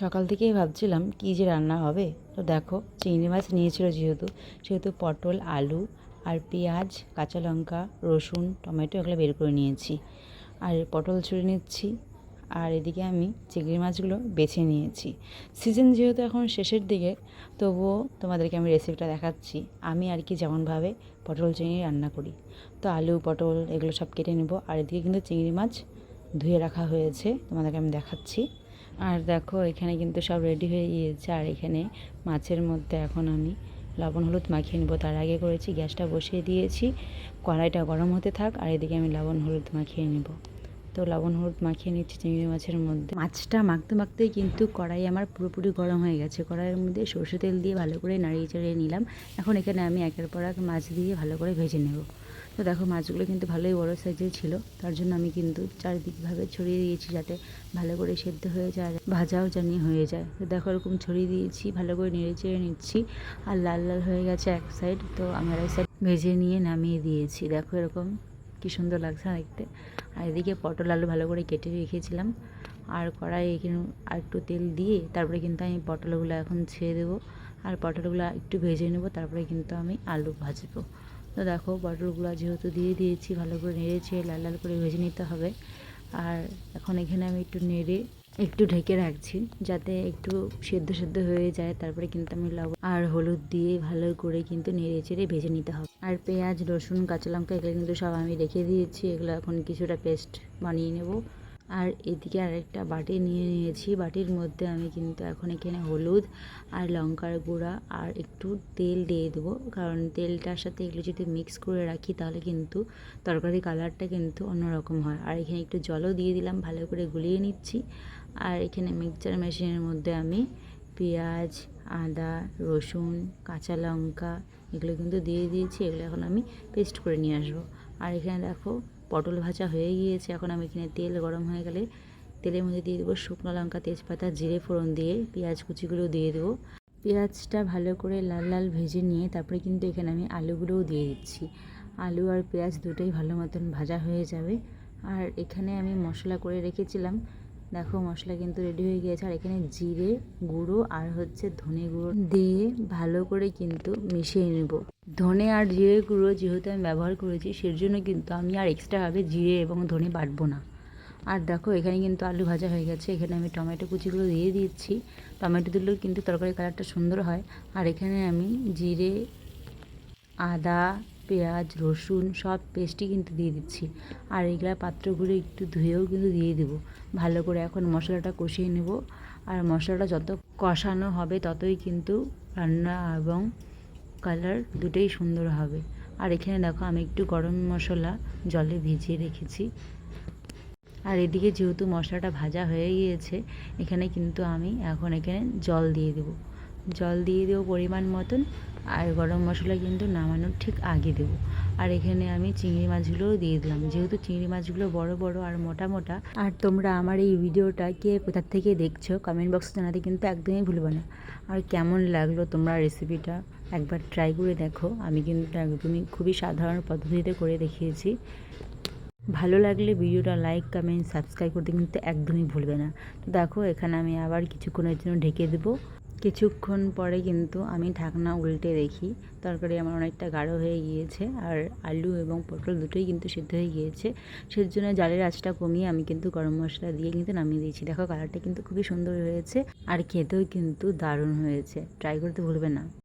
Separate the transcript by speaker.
Speaker 1: সকাল থেকেই ভাবছিলাম কী যে রান্না হবে। তো দেখো, চিংড়ি মাছ নিয়েছিল সেহেতু পটল, আলু আর পেঁয়াজ, কাঁচা লঙ্কা, রসুন, টমেটো এগুলো বের করে নিয়েছি। আর পটল ছুঁড়ে নিচ্ছি। আর এদিকে আমি চিংড়ি মাছগুলো বেছে নিয়েছি। সিজন যেহেতু এখন শেষের দিকে, তবুও তোমাদেরকে আমি রেসিপিটা দেখাচ্ছি। আমি আর কি যেমনভাবে পটল চিংড়ি রান্না করি। তো আলু, পটল এগুলো সব কেটে নেব। আর এদিকে কিন্তু চিংড়ি মাছ ধুয়ে রাখা হয়েছে, তোমাদেরকে আমি দেখাচ্ছি। আর দেখো, এখানে কিন্তু সব রেডি হয়ে গিয়েছে। আর এখানে মাছের মধ্যে এখন আমি লবণ হলুদ মাখিয়ে নেবো। তার আগে করেছি, গ্যাসটা বসিয়ে দিয়েছি, কড়াইটা গরম হতে থাক। আর এদিকে আমি লবণ হলুদ মাখিয়ে নেব। তো লবণ হলুদ মাখিয়ে নিচ্ছি চিংড়ি মাছের মধ্যে। মাছটা মাখতে মাখতেই কিন্তু কড়াই আমার পুরোপুরি গরম হয়ে গেছে। কড়াইয়ের মধ্যে সরষে তেল দিয়ে ভালো করে নাড়িয়ে চাড়িয়ে নিলাম। এখন এখানে আমি একের পর এক মাছ দিয়ে ভালো করে ভেজে নেব। তো দেখো, মাছগুলো কিন্তু ভালোই বড় সাইজের ছিল। তার জন্য আমি কিন্তু চারিদিকভাবে ছড়িয়ে দিয়েছি, যাতে ভালো করে সেদ্ধ হয়ে যায়, ভাজাও জানি হয়ে যায়। তো দেখো, এরকম ছড়িয়ে দিয়েছি, ভালো করে নেড়ে চেড়ে নিচ্ছি। আর লাল লাল হয়ে গেছে এক সাইড, তো আমি আর এক সাইড ভেজে নিয়ে নামিয়ে দিয়েছি। দেখো এরকম কী সুন্দর লাগছে না দেখতে। আর এদিকে পটল আলু ভালো করে কেটে রেখেছিলাম। আর কড়াই এখানে আর একটু তেল দিয়ে তারপরে কিন্তু আমি পটলগুলো এখন ছেড়ে দেবো। আর পটলগুলো একটু ভেজে নেবো, তারপরে কিন্তু আমি আলু ভাজবো। তো দেখো, পটলগুলো যেহেতু দিয়ে দিয়েছি, ভালো করে নেড়ে ছেড়ে লাল লাল করে ভেজে নিতে হবে। আর এখন এখানে আমি একটু নেড়ে একটু ঢেকে রাখছি, যাতে একটু সেদ্ধ সেদ্ধ হয়ে যায়। তারপরে কিন্তু আমি লবণ আর হলুদ দিয়ে ভালো করে কিন্তু নেড়ে চেড়ে ভেজে নিতে হবে। আর পেঁয়াজ, রসুন, কাঁচা লঙ্কা এগুলো কিন্তু সব আমি রেখে দিয়েছি। এগুলো এখন কিছুটা পেস্ট বানিয়ে নেব। আর এদিকে আরেকটা বাটি নিয়ে নিয়েছি। বাটির মধ্যে আমি কিন্তু এখন এখানে হলুদ আর লঙ্কার গুঁড়া আর একটু তেল দিয়ে দেবো, কারণ তেলটার সাথে এগুলো যদি মিক্স করে রাখি তাহলে কিন্তু তরকারি কালারটা কিন্তু অন্যরকম হয়। আর এখানে একটু জলও দিয়ে দিলাম, ভালো করে গুলিয়ে নিচ্ছি। আর এখানে মিক্সচার মেশিনের মধ্যে আমি পেঁয়াজ, আদা, রসুন, কাঁচা লঙ্কা এগুলো কিন্তু দিয়ে দিয়েছি। এগুলো এখন আমি পেস্ট করে নিয়ে আসবো। আর এখানে দেখো, পটল ভাজা হয়ে গিয়েছে। এখন আমি এখানে তেল গরম হয়ে গেলে তেলের মধ্যে দিয়ে দেবো শুকনো লঙ্কা, তেজপাতা, জিরে ফোড়ন দিয়ে পেঁয়াজ কুচিগুলো দিয়ে দেবো। পেঁয়াজটা ভালো করে লাল লাল ভেজে নিয়ে তারপরে কিন্তু এখানে আমি আলুগুলোও দিয়ে দিচ্ছি। আলু আর পেঁয়াজ দুটোই ভালো মতন ভাজা হয়ে যাবে। আর এখানে আমি মশলা করে রেখেছিলাম। দেখো, মশলা কিন্তু রেডি হয়ে গিয়েছে। আর এখানে জিরে গুঁড়ো আর হচ্ছে ধনে গুঁড়ো দিয়ে ভালো করে কিন্তু মিশিয়ে নেব। ধনে আর জিরে গুঁড়ো যেহেতু আমি ব্যবহার করেছি, সের জন্য কিন্তু আমি আর এক্সট্রাভাবে জিরে এবং ধনে বাটবো না। আর দেখো, এখানে কিন্তু আলু ভাজা হয়ে গেছে। এখানে আমি টমেটো কুচিগুলো দিয়ে দিচ্ছি। টমেটো দিলেও কিন্তু তরকারি কালারটা সুন্দর হয়। আর এখানে আমি জিরে, আদা, পেঁয়াজ, রসুন সব পেস্টই কিন্তু দিয়ে দিচ্ছি। আর এগুলা পাত্রগুলো একটু ধুয়েও কিন্তু দিয়ে দেবো। ভালো করে এখন মশলাটা কষিয়ে নেব। আর মশলাটা যত কষানো হবে ততই কিন্তু রান্না এবং কালার দুটোই সুন্দর হবে। আর এখানে দেখো, আমি একটু গরম মশলা জলে ভিজিয়ে রেখেছি। আর এদিকে যেহেতু মশলাটা ভাজা হয়ে গিয়েছে, এখানে কিন্তু আমি এখন এখানে জল দিয়ে দেবো পরিমাণ মতন। আর গরম মশলা কিন্তু নামানোর ঠিক আগে দেবো। আর এখানে আমি চিংড়ি মাছগুলোও দিয়ে দিলাম, যেহেতু চিংড়ি মাছগুলো বড় বড় আর মোটা মোটা। আর তোমরা আমার এই ভিডিওটা কে কোথার থেকে দেখছো কমেন্ট বক্সে জানাতে কিন্তু একদমই ভুলবে না। আর কেমন লাগলো তোমরা রেসিপিটা একবার ট্রাই করে দেখো। আমি কিন্তু একদমই খুবই সাধারণ পদ্ধতিতে করে দেখিয়েছি। ভালো লাগলে ভিডিওটা লাইক, কমেন্ট, সাবস্ক্রাইব করতে কিন্তু একদমই ভুলবে না। তো দেখো, এখানে আমি আবার কিছুক্ষণের জন্য ঢেকে দেবো। কিছুক্ষণ পরে কিন্তু আমি ঢাকনা উল্টে দেখি, তরকারি আমার অনেকটা গাঢ় হয়ে গিয়েছে। আর আলু এবং পটল দুটোই কিন্তু সিদ্ধ হয়ে গিয়েছে। সেই জন্য জালের আঁচটা কমিয়ে আমি কিন্তু গরম মশলা দিয়ে কিন্তু নামিয়ে দিয়েছি। দেখো, কালারটা কিন্তু খুবই সুন্দর হয়েছে। আর খেতেও কিন্তু দারুণ হয়েছে। ট্রাই করতে ভুলবে না।